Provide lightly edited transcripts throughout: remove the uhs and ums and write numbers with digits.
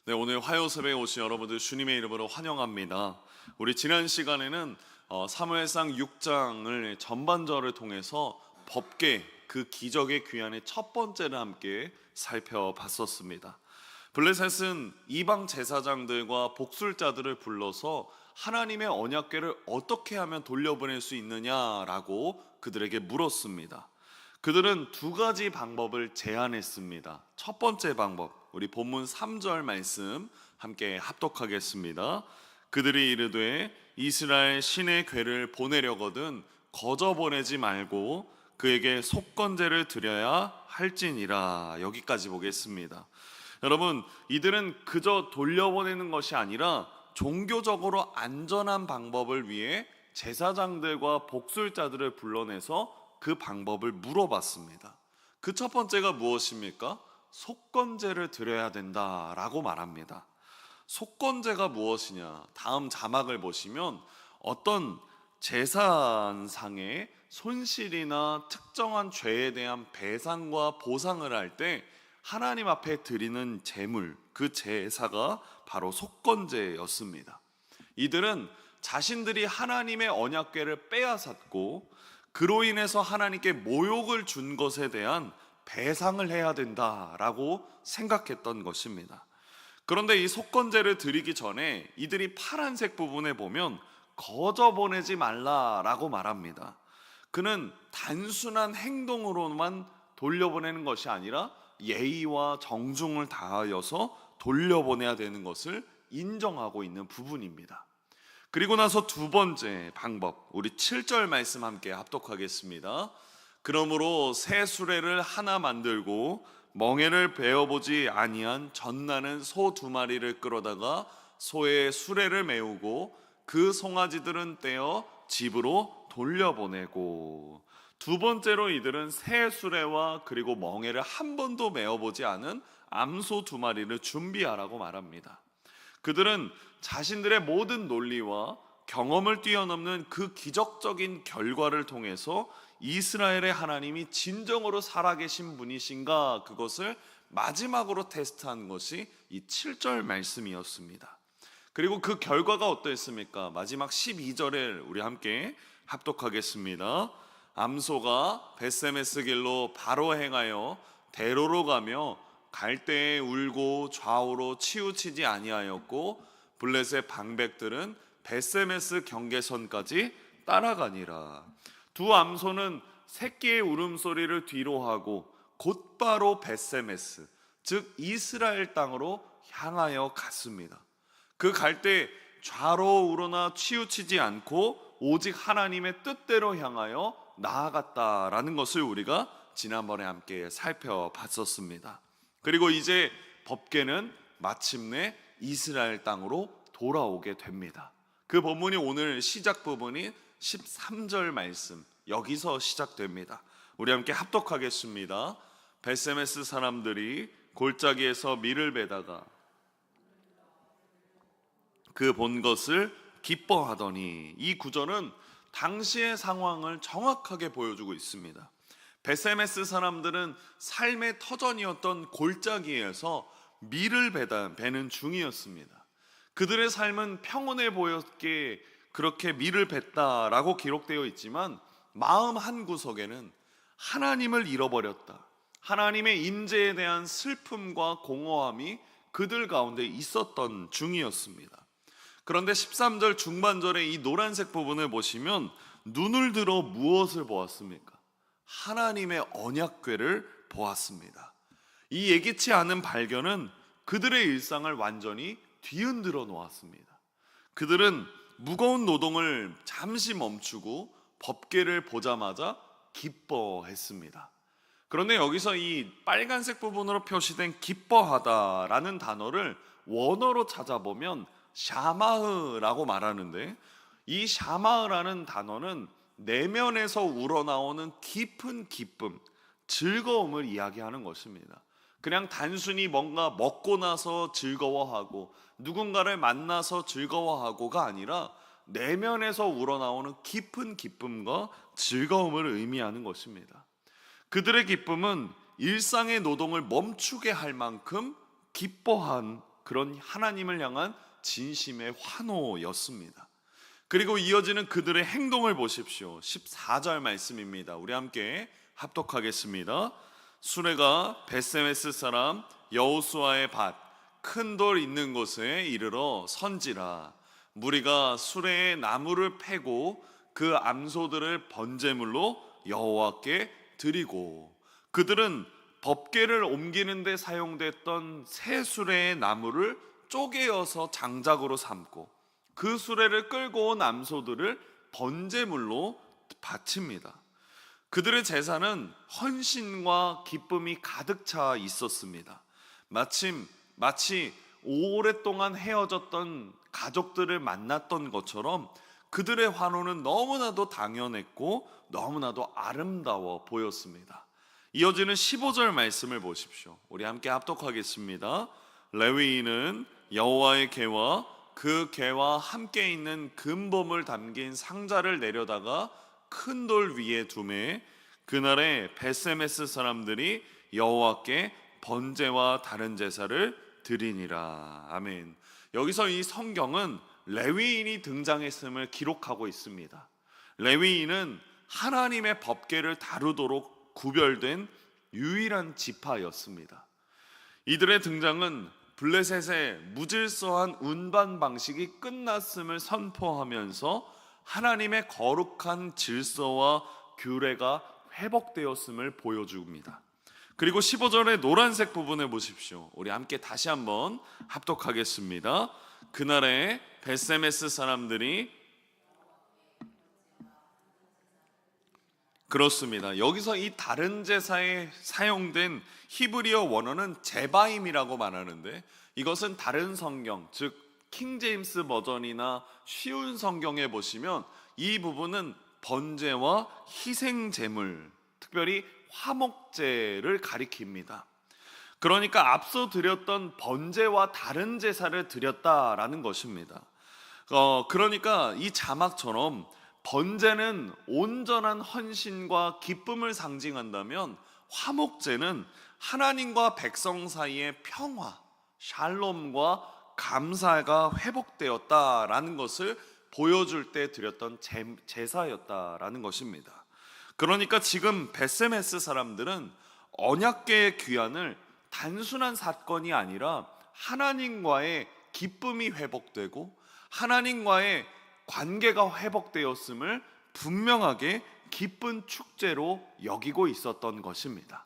네, 오늘 화요새벽에 오신 여러분들 주님의 이름으로 환영합니다. 우리 지난 시간에는 사무엘상 6장을 전반절을 통해서 법궤, 그 기적의 귀환의 첫 번째를 함께 살펴봤었습니다. 블레셋은 이방 제사장들과 복술자들을 불러서 하나님의 언약궤를 어떻게 하면 돌려보낼 수 있느냐라고 그들에게 물었습니다. 그들은 두 가지 방법을 제안했습니다. 첫 번째 방법, 우리 본문 3절 말씀 함께 합독하겠습니다. 그들이 이르되 이스라엘 신의 궤를 보내려거든 거저 보내지 말고 그에게 속건제를 드려야 할지니라. 여기까지 보겠습니다. 여러분, 이들은 그저 돌려보내는 것이 아니라 종교적으로 안전한 방법을 위해 제사장들과 복술자들을 불러내서 그 방법을 물어봤습니다. 그 첫 번째가 무엇입니까? 속건제를 드려야 된다라고 말합니다. 속건제가 무엇이냐? 다음 자막을 보시면 어떤 재산상의 손실이나 특정한 죄에 대한 배상과 보상을 할 때 하나님 앞에 드리는 제물, 그 제사가 바로 속건제였습니다. 이들은 자신들이 하나님의 언약궤를 빼앗았고 그로 인해서 하나님께 모욕을 준 것에 대한 배상을 해야 된다라고 생각했던 것입니다. 그런데 이 속건제를 드리기 전에 이들이 파란색 부분에 보면 거저 보내지 말라라고 말합니다. 그는 단순한 행동으로만 돌려보내는 것이 아니라 예의와 정중을 다하여서 돌려보내야 되는 것을 인정하고 있는 부분입니다. 그리고 나서 두 번째 방법, 우리 7절 말씀 함께 합독하겠습니다. 그러므로 새 수레를 하나 만들고 멍에를 베어보지 아니한 젖나는 소 2마리를 끌어다가 소의 수레를 메우고 그 송아지들은 떼어 집으로 돌려보내고. 두 번째로 이들은 새 수레와 그리고 멍에를 한 번도 메어보지 않은 암소 2마리를 준비하라고 말합니다. 그들은 자신들의 모든 논리와 경험을 뛰어넘는 그 기적적인 결과를 통해서 이스라엘의 하나님이 진정으로 살아계신 분이신가, 그것을 마지막으로 테스트한 것이 이 7절 말씀이었습니다. 그리고 그 결과가 어떠했습니까? 마지막 12절을 우리 함께 합독하겠습니다. 암소가 벳세메스 길로 바로 행하여 대로로 가며 갈 때에 울고 좌우로 치우치지 아니하였고 블레셋 방백들은 벳세메스 경계선까지 따라가니라. 두 암소는 새끼의 울음소리를 뒤로하고 곧바로 벳세메스, 즉 이스라엘 땅으로 향하여 갔습니다. 그 갈 때 좌로 우로나 치우치지 않고 오직 하나님의 뜻대로 향하여 나아갔다라는 것을 우리가 지난번에 함께 살펴봤었습니다. 그리고 이제 법궤는 마침내 이스라엘 땅으로 돌아오게 됩니다. 그 본문이 오늘 시작 부분인 13절 말씀, 여기서 시작됩니다. 우리 함께 합독하겠습니다. 벳세메스 사람들이 골짜기에서 밀을 베다가 그 본 것을 기뻐하더니, 이 구절은 당시의 상황을 정확하게 보여주고 있습니다. 벳세메스 사람들은 삶의 터전이었던 골짜기에서 밀을 베는 중이었습니다. 그들의 삶은 평온해 보였기에 그렇게 밀을 뱄다라고 기록되어 있지만 마음 한구석에는 하나님을 잃어버렸다, 하나님의 임재에 대한 슬픔과 공허함이 그들 가운데 있었던 중이었습니다. 그런데 13절 중반절의 이 노란색 부분을 보시면 눈을 들어 무엇을 보았습니까? 하나님의 언약궤를 보았습니다. 이 예기치 않은 발견은 그들의 일상을 완전히 뒤흔들어 놓았습니다. 그들은 무거운 노동을 잠시 멈추고 법궤를 보자마자 기뻐했습니다. 그런데 여기서 이 빨간색 부분으로 표시된 기뻐하다라는 단어를 원어로 찾아보면 샤마흐라고 말하는데, 이 샤마흐라는 단어는 내면에서 우러나오는 깊은 기쁨, 즐거움을 이야기하는 것입니다. 그냥 단순히 뭔가 먹고 나서 즐거워하고 누군가를 만나서 즐거워하고가 아니라 내면에서 우러나오는 깊은 기쁨과 즐거움을 의미하는 것입니다. 그들의 기쁨은 일상의 노동을 멈추게 할 만큼 기뻐한 그런 하나님을 향한 진심의 환호였습니다. 그리고 이어지는 그들의 행동을 보십시오. 14절 말씀입니다. 우리 함께 합독하겠습니다. 수레가 벳세메스 사람 여호수아의 밭 큰 돌 있는 곳에 이르러 선지라. 무리가 수레에 나무를 패고 그 암소들을 번제물로 여호와께 드리고, 그들은 법궤를 옮기는 데 사용됐던 새 수레의 나무를 쪼개어서 장작으로 삼고 그 수레를 끌고 온 암소들을 번제물로 바칩니다. 그들의 제사는 헌신과 기쁨이 가득 차 있었습니다. 마치 오랫동안 헤어졌던 가족들을 만났던 것처럼 그들의 환호는 너무나도 당연했고 너무나도 아름다워 보였습니다. 이어지는 15절 말씀을 보십시오. 우리 함께 합독하겠습니다. 레위인은 여호와의 궤와 그 궤와 함께 있는 금범을 담긴 상자를 내려다가 큰 돌 위에 두매 그날에 벳세메스 사람들이 여호와께 번제와 다른 제사를 드리니라. 아멘. 여기서 이 성경은 레위인이 등장했음을 기록하고 있습니다. 레위인은 하나님의 법궤를 다루도록 구별된 유일한 지파였습니다. 이들의 등장은 블레셋의 무질서한 운반 방식이 끝났음을 선포하면서 하나님의 거룩한 질서와 규례가 회복되었음을 보여줍니다. 그리고 15절의 노란색 부분을 보십시오. 우리 함께 다시 한번 합독하겠습니다. 그날에 벳세메스 사람들이, 그렇습니다. 여기서 이 다른 제사에 사용된 히브리어 원어는 제바임이라고 말하는데, 이것은 다른 성경, 즉 킹제임스 버전이나 쉬운 성경에 보시면 이 부분은 번제와 희생 제물, 특별히 화목제를 가리킵니다. 그러니까 앞서 드렸던 번제와 다른 제사를 드렸다라는 것입니다. 그러니까 이 자막처럼 번제는 온전한 헌신과 기쁨을 상징한다면 화목제는 하나님과 백성 사이의 평화, 샬롬과 감사가 회복되었다라는 것을 보여줄 때 드렸던 제사였다라는 것입니다. 그러니까 지금 벳세메스 사람들은 언약궤의 귀환을 단순한 사건이 아니라 하나님과의 기쁨이 회복되고 하나님과의 관계가 회복되었음을 분명하게 기쁜 축제로 여기고 있었던 것입니다.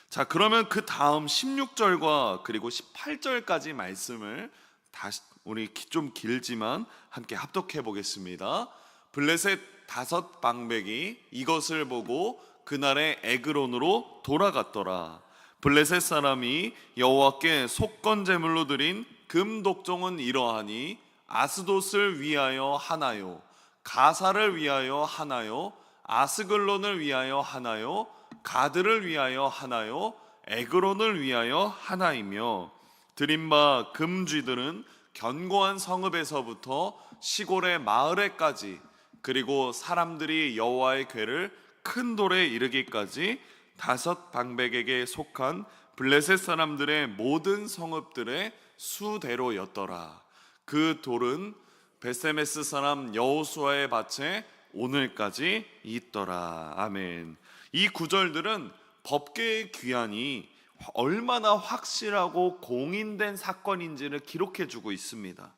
자, 그러면 그 다음 16절과 그리고 18절까지 말씀을 다시 우리 좀 길지만 함께 합독해 보겠습니다. 블레셋 5 방백이 이것을 보고 그날의 에그론으로 돌아갔더라. 블레셋 사람이 여호와께 속건 제물로 드린 금 독종은 이러하니 아스돗을 위하여 하나요, 가사를 위하여 하나요, 아스글론을 위하여 하나요, 가드를 위하여 하나요, 에그론을 위하여 하나이며, 드린 바 금쥐들은 견고한 성읍에서부터 시골의 마을에까지, 그리고 사람들이 여호와의 궤를 큰 돌에 이르기까지 5 방백에게 속한 블레셋 사람들의 모든 성읍들의 수대로였더라. 그 돌은 벳세메스 사람 여호수아의 밭에 오늘까지 있더라. 아멘. 이 구절들은 법궤의 귀환이 얼마나 확실하고 공인된 사건인지를 기록해주고 있습니다.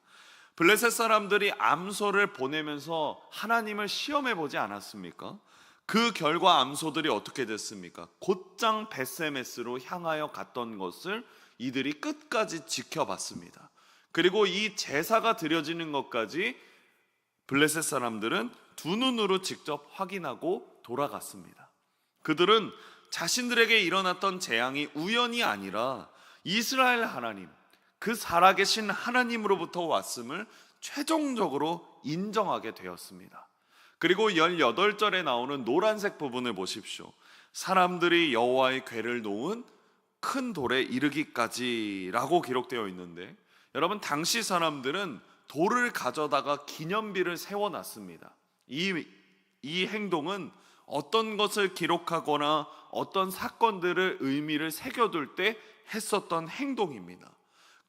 블레셋 사람들이 암소를 보내면서 하나님을 시험해 보지 않았습니까? 그 결과 암소들이 어떻게 됐습니까? 곧장 벳세메스로 향하여 갔던 것을 이들이 끝까지 지켜봤습니다. 그리고 이 제사가 드려지는 것까지 블레셋 사람들은 두 눈으로 직접 확인하고 돌아갔습니다. 그들은 자신들에게 일어났던 재앙이 우연이 아니라 이스라엘 하나님, 그 살아계신 하나님으로부터 왔음을 최종적으로 인정하게 되었습니다. 그리고 18절에 나오는 노란색 부분을 보십시오. 사람들이 여호와의 궤를 놓은 큰 돌에 이르기까지라고 기록되어 있는데, 여러분, 당시 사람들은 돌을 가져다가 기념비를 세워놨습니다. 이 행동은 어떤 것을 기록하거나 어떤 사건들을 의미를 새겨둘 때 했었던 행동입니다.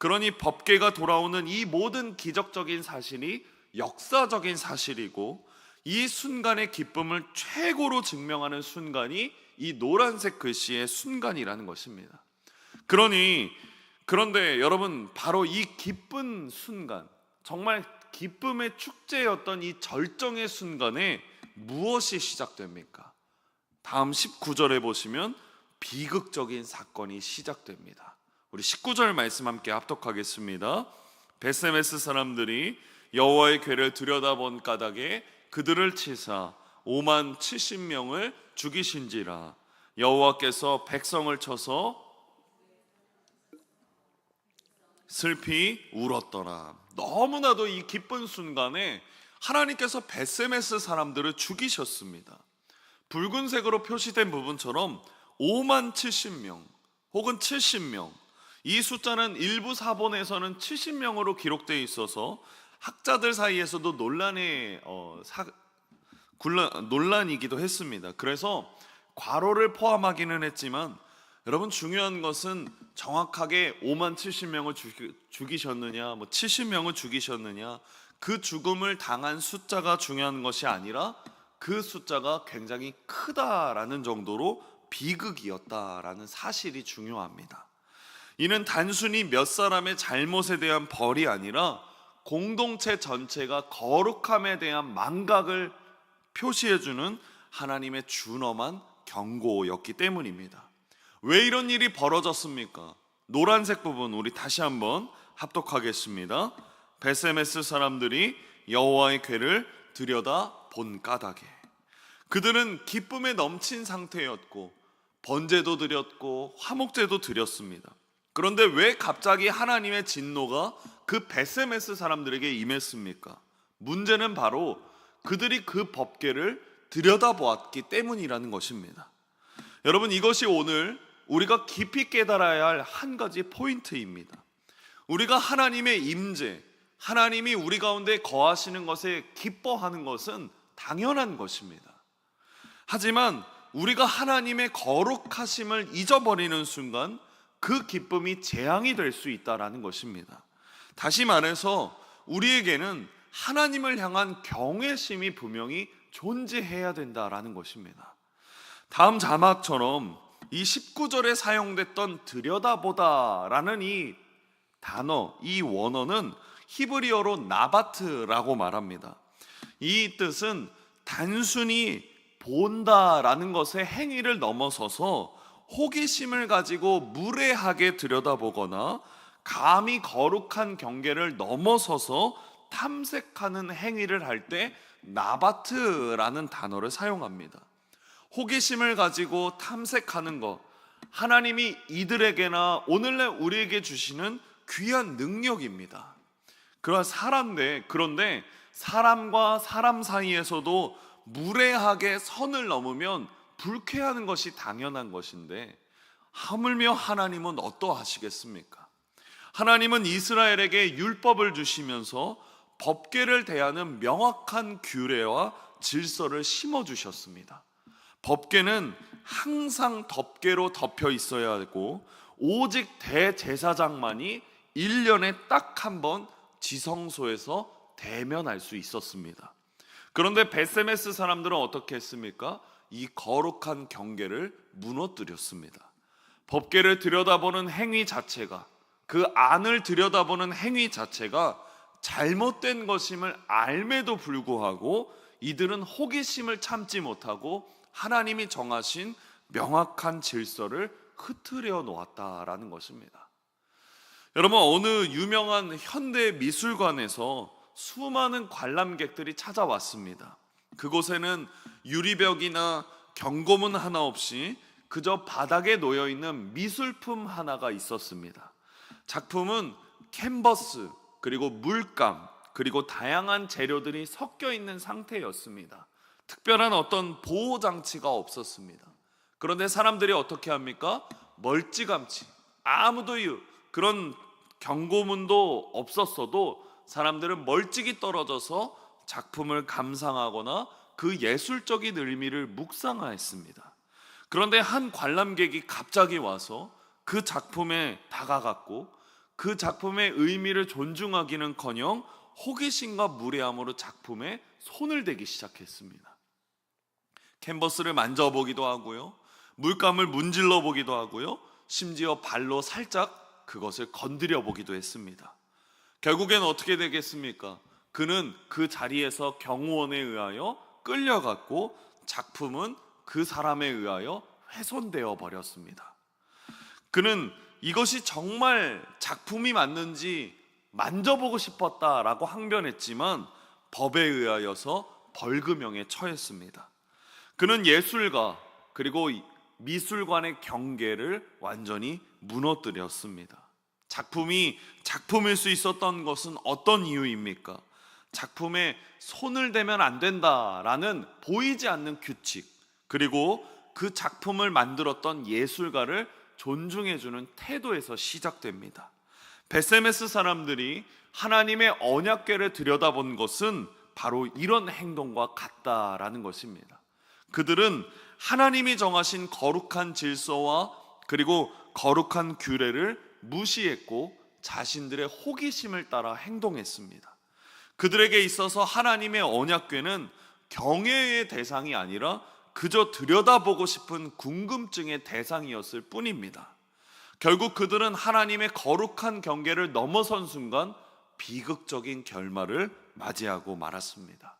그러니 법궤가 돌아오는 이 모든 기적적인 사실이 역사적인 사실이고, 이 순간의 기쁨을 최고로 증명하는 순간이 이 노란색 글씨의 순간이라는 것입니다. 그런데 여러분, 바로 이 기쁜 순간, 정말 기쁨의 축제였던 이 절정의 순간에 무엇이 시작됩니까? 다음 19절에 보시면 비극적인 사건이 시작됩니다. 우리 19절 말씀 함께 합독하겠습니다. 베세메스 사람들이 여호와의 궤를 들여다본 까닭에 그들을 치사 5만 70명을 죽이신지라. 여호와께서 백성을 쳐서 슬피 울었더라. 너무나도 이 기쁜 순간에 하나님께서 베세메스 사람들을 죽이셨습니다. 붉은색으로 표시된 부분처럼 5만 70명 혹은 70명, 이 숫자는 일부 사본에서는 70명으로 기록되어 있어서 학자들 사이에서도 논란이기도 했습니다. 그래서 괄호를 포함하기는 했지만, 여러분, 중요한 것은 정확하게 5만 70명을 죽이셨느냐, 70명을 죽이셨느냐, 그 죽음을 당한 숫자가 중요한 것이 아니라 그 숫자가 굉장히 크다라는 정도로 비극이었다라는 사실이 중요합니다. 이는 단순히 몇 사람의 잘못에 대한 벌이 아니라 공동체 전체가 거룩함에 대한 망각을 표시해주는 하나님의 준엄한 경고였기 때문입니다. 왜 이런 일이 벌어졌습니까? 노란색 부분 우리 다시 한번 합독하겠습니다. 베세메스 사람들이 여호와의 궤를 들여다 본 까닭에, 그들은 기쁨에 넘친 상태였고 번제도 드렸고 화목제도 드렸습니다. 그런데 왜 갑자기 하나님의 진노가 그 베세메스 사람들에게 임했습니까? 문제는 바로 그들이 그 법궤를 들여다보았기 때문이라는 것입니다. 여러분, 이것이 오늘 우리가 깊이 깨달아야 할 한 가지 포인트입니다. 우리가 하나님의 임재, 하나님이 우리 가운데 거하시는 것에 기뻐하는 것은 당연한 것입니다. 하지만 우리가 하나님의 거룩하심을 잊어버리는 순간 그 기쁨이 재앙이 될 수 있다는 것입니다. 다시 말해서 우리에게는 하나님을 향한 경외심이 분명히 존재해야 된다라는 것입니다. 다음 자막처럼 이 19절에 사용됐던 들여다보다라는 이 단어, 이 원어는 히브리어로 나바트라고 말합니다. 이 뜻은 단순히 본다라는 것의 행위를 넘어서서 호기심을 가지고 무례하게 들여다보거나 감히 거룩한 경계를 넘어서서 탐색하는 행위를 할 때 나바트라는 단어를 사용합니다. 호기심을 가지고 탐색하는 것, 하나님이 이들에게나 오늘날 우리에게 주시는 귀한 능력입니다. 그런데 사람과 사람 사이에서도 무례하게 선을 넘으면 불쾌하는 것이 당연한 것인데, 하물며 하나님은 어떠하시겠습니까? 하나님은 이스라엘에게 율법을 주시면서 법궤를 대하는 명확한 규례와 질서를 심어주셨습니다. 법궤는 항상 덮개로 덮여 있어야 하고, 오직 대제사장만이 1년에 딱 한 번 지성소에서 대면할 수 있었습니다. 그런데 베세메스 사람들은 어떻게 했습니까? 이 거룩한 경계를 무너뜨렸습니다. 법궤를 들여다보는 행위 자체가, 그 안을 들여다보는 행위 자체가 잘못된 것임을 알매도 불구하고 이들은 호기심을 참지 못하고 하나님이 정하신 명확한 질서를 흐트려 놓았다라는 것입니다. 여러분, 어느 유명한 현대 미술관에서 수많은 관람객들이 찾아왔습니다. 그곳에는 유리벽이나 경고문 하나 없이 그저 바닥에 놓여 있는 미술품 하나가 있었습니다. 작품은 캔버스, 그리고 물감, 그리고 다양한 재료들이 섞여 있는 상태였습니다. 특별한 어떤 보호 장치가 없었습니다. 그런데 사람들이 어떻게 합니까? 멀찌감치, 아무도 그런 경고문도 없었어도 사람들은 멀찍이 떨어져서 작품을 감상하거나 그 예술적인 의미를 묵상하였습니다. 그런데 한 관람객이 갑자기 와서 그 작품에 다가갔고 그 작품의 의미를 존중하기는커녕 호기심과 무례함으로 작품에 손을 대기 시작했습니다. 캔버스를 만져보기도 하고요, 물감을 문질러 보기도 하고요, 심지어 발로 살짝 그것을 건드려 보기도 했습니다. 결국엔 어떻게 되겠습니까? 그는 그 자리에서 경호원에 의하여 끌려갔고 작품은 그 사람에 의하여 훼손되어 버렸습니다. 그는 이것이 정말 작품이 맞는지 만져보고 싶었다라고 항변했지만 법에 의하여서 벌금형에 처했습니다. 그는 예술가 그리고 미술관의 경계를 완전히 무너뜨렸습니다. 작품이 작품일 수 있었던 것은 어떤 이유입니까? 작품에 손을 대면 안 된다라는 보이지 않는 규칙, 그리고 그 작품을 만들었던 예술가를 존중해주는 태도에서 시작됩니다. 베세메스 사람들이 하나님의 언약궤를 들여다본 것은 바로 이런 행동과 같다라는 것입니다. 그들은 하나님이 정하신 거룩한 질서와 그리고 거룩한 규례를 무시했고 자신들의 호기심을 따라 행동했습니다. 그들에게 있어서 하나님의 언약궤는 경외의 대상이 아니라 그저 들여다보고 싶은 궁금증의 대상이었을 뿐입니다. 결국 그들은 하나님의 거룩한 경계를 넘어선 순간 비극적인 결말을 맞이하고 말았습니다.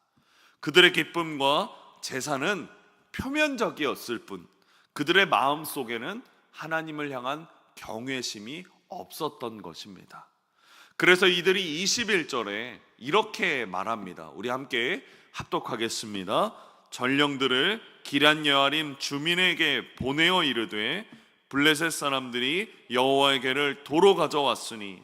그들의 기쁨과 제사는 표면적이었을 뿐 그들의 마음 속에는 하나님을 향한 경외심이 없었던 것입니다. 그래서 이들이 21절에 이렇게 말합니다. 우리 함께 합독하겠습니다. 전령들을 기럇 여아림 주민에게 보내어 이르되 블레셋 사람들이 여호와의 궤를 도로 가져왔으니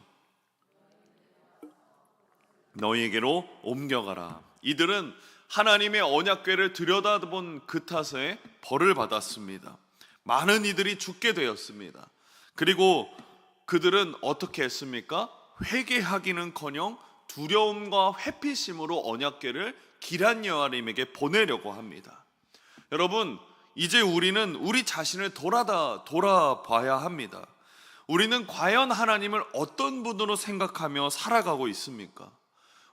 너희에게로 옮겨가라. 이들은 하나님의 언약궤를 들여다본 그 탓에 벌을 받았습니다. 많은 이들이 죽게 되었습니다. 그리고 그들은 어떻게 했습니까? 회개하기는커녕 두려움과 회피심으로 언약궤를 기럇 여아림에게 보내려고 합니다. 여러분, 이제 우리는 우리 자신을 돌아봐야 합니다. 우리는 과연 하나님을 어떤 분으로 생각하며 살아가고 있습니까?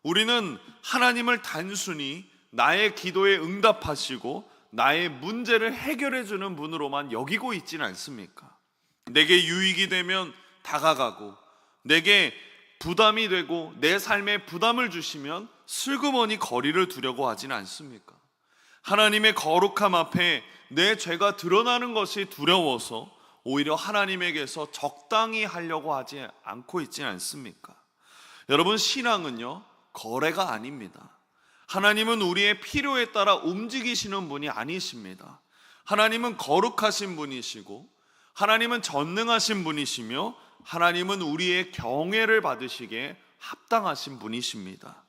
우리는 하나님을 단순히 나의 기도에 응답하시고 나의 문제를 해결해 주는 분으로만 여기고 있지는 않습니까? 내게 유익이 되면 다가가고 내게 부담이 되고 내 삶에 부담을 주시면 슬그머니 거리를 두려고 하지는 않습니까? 하나님의 거룩함 앞에 내 죄가 드러나는 것이 두려워서 오히려 하나님에게서 적당히 하려고 하지 않고 있지는 않습니까? 여러분, 신앙은요, 거래가 아닙니다. 하나님은 우리의 필요에 따라 움직이시는 분이 아니십니다. 하나님은 거룩하신 분이시고 하나님은 전능하신 분이시며 하나님은 우리의 경외를 받으시기에 합당하신 분이십니다.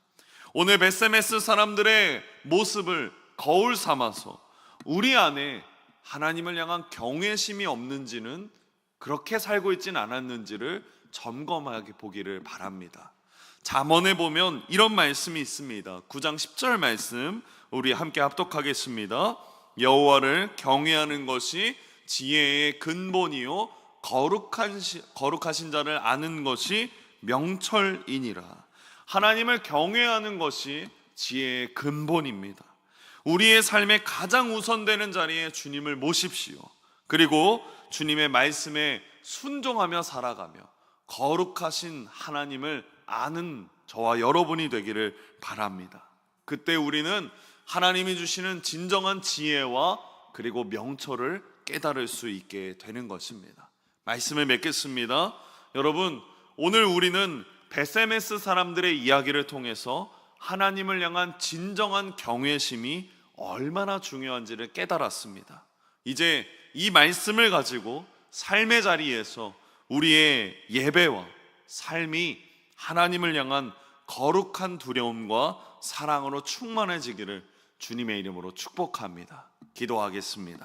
오늘 베세메스 사람들의 모습을 거울 삼아서 우리 안에 하나님을 향한 경외심이 없는지는, 그렇게 살고 있지는 않았는지를 점검하게 보기를 바랍니다. 잠언에 보면 이런 말씀이 있습니다. 9장 10절 말씀 우리 함께 합독하겠습니다. 여호와를 경외하는 것이 지혜의 근본이요 거룩하신 자를 아는 것이 명철이니라. 하나님을 경외하는 것이 지혜의 근본입니다. 우리의 삶에 가장 우선되는 자리에 주님을 모십시오. 그리고 주님의 말씀에 순종하며 살아가며 거룩하신 하나님을 아는 저와 여러분이 되기를 바랍니다. 그때 우리는 하나님이 주시는 진정한 지혜와 그리고 명철을 깨달을 수 있게 되는 것입니다. 말씀을 맺겠습니다. 여러분, 오늘 우리는 베세메스 사람들의 이야기를 통해서 하나님을 향한 진정한 경외심이 얼마나 중요한지를 깨달았습니다. 이제 이 말씀을 가지고 삶의 자리에서 우리의 예배와 삶이 하나님을 향한 거룩한 두려움과 사랑으로 충만해지기를 주님의 이름으로 축복합니다. 기도하겠습니다.